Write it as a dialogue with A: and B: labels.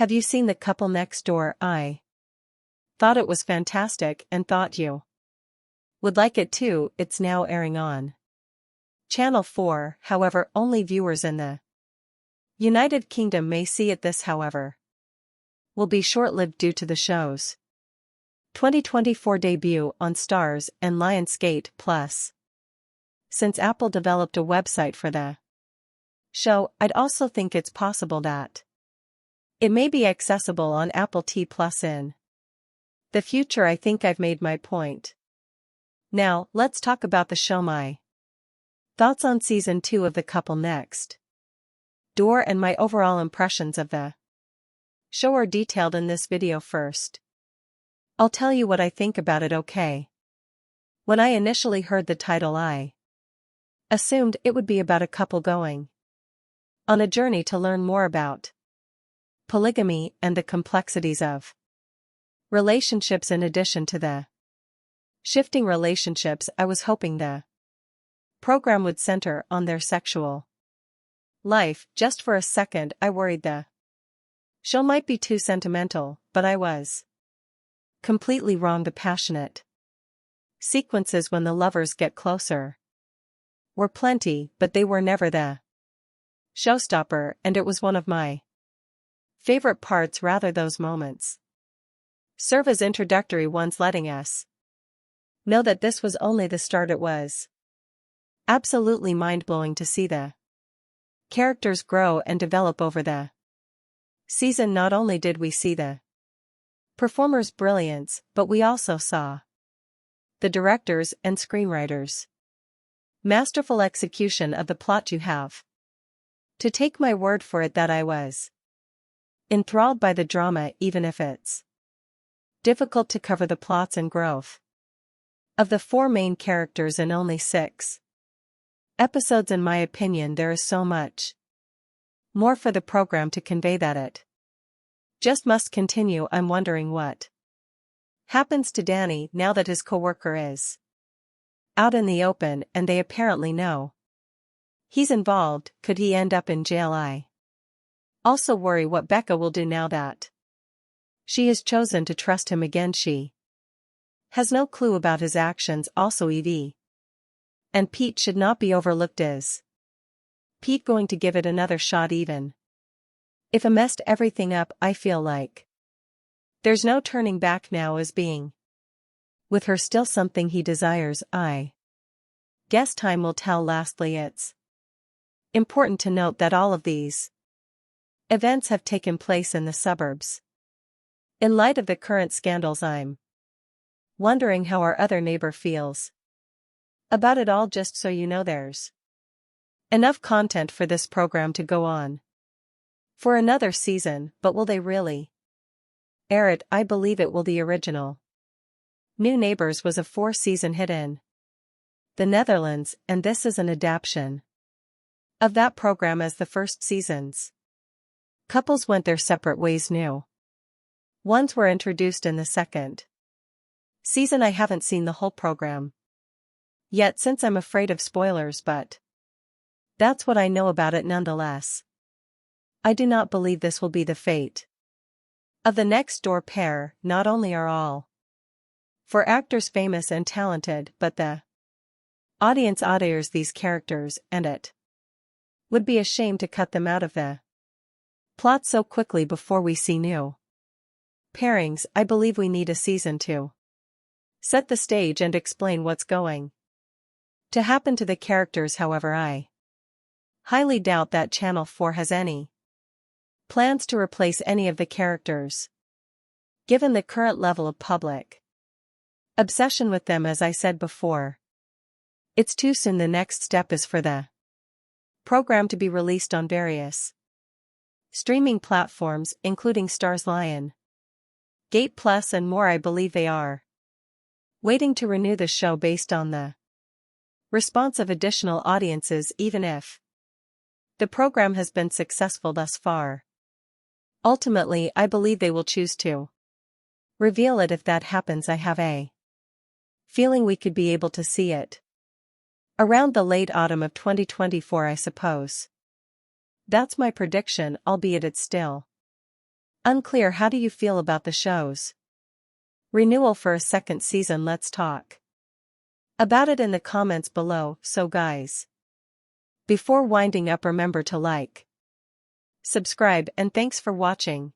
A: Have you seen The Couple Next Door? I thought it was fantastic and thought you would like it too. It's now airing on Channel 4, however, only viewers in the United Kingdom may see it. This, however, will be short-lived due to the show's 2024 debut on Starz and Lionsgate Plus. Since Apple developed a website for the show, I'd also think it's possible that it may be accessible on Apple TV Plus in the future. I think I've made my point. Now, let's talk about the show. My thoughts on Season 2 of The Couple Next Door and my overall impressions of the show are detailed in this video. First, I'll tell you what I think about it, okay? When I initially heard the title, I assumed it would be about a couple going on a journey to learn more about polygamy and the complexities of relationships. In addition to the shifting relationships, I was hoping the program would center on their sexual life. Just for a second, I worried the show might be too sentimental, but I was completely wrong. The passionate sequences when the lovers get closer were plenty, but they were never the showstopper, and it was one of my favorite parts. Rather, those moments serve as introductory ones, letting us know that this was only the start. It was absolutely mind-blowing to see the characters grow and develop over the season. Not only did we see the performers' brilliance, but we also saw the directors and screenwriters' masterful execution of the plot. You have to take my word for it that I was enthralled by the drama, even if it's difficult to cover the plots and growth of the four main characters in only 6 episodes. In my opinion, there is so much more for the program to convey that it just must continue. I'm wondering what happens to Danny now that his coworker is out in the open and they apparently know he's involved. Could he end up in jail? I also worry what Becca will do now that she has chosen to trust him again. She has no clue about his actions. Also, Evie and Pete should not be overlooked. Is Pete going to give it another shot even if it messed everything up? I feel like there's no turning back now, as being with her still something he desires. I guess time will tell. Lastly, it's important to note that all of these events have taken place in the suburbs. In light of the current scandals, I'm wondering how our other neighbor feels about it all. Just so you know, there's enough content for this program to go on for another season, but will they really air it? I believe it will. The original New Neighbors was a 4-season hit in the Netherlands, and this is an adaptation of that program. As the first season's couples went their separate ways, new ones were introduced in the second season. I haven't seen the whole program yet, since I'm afraid of spoilers, but that's what I know about it nonetheless. I do not believe this will be the fate of the next door pair. Not only are all 4 actors famous and talented, but the audience adores these characters, and it would be a shame to cut them out of the plot so quickly before we see new pairings. I believe we need a season to set the stage and explain what's going to happen to the characters. However, I highly doubt that Channel 4 has any plans to replace any of the characters, given the current level of public obsession with them. As I said before, it's too soon. The next step is for the program to be released on various streaming platforms, including Starz, Lionsgate Plus, and more. I believe they are waiting to renew the show based on the response of additional audiences, even if the program has been successful thus far. Ultimately, I believe they will choose to reveal it. If that happens, I have a feeling we could be able to see it around the late autumn of 2024, I suppose. That's my prediction, albeit it's still Unclear. How do you feel about the shows? Renewal for a second season. Let's talk about it in the comments below. So guys, before winding up, remember to like, subscribe, and thanks for watching.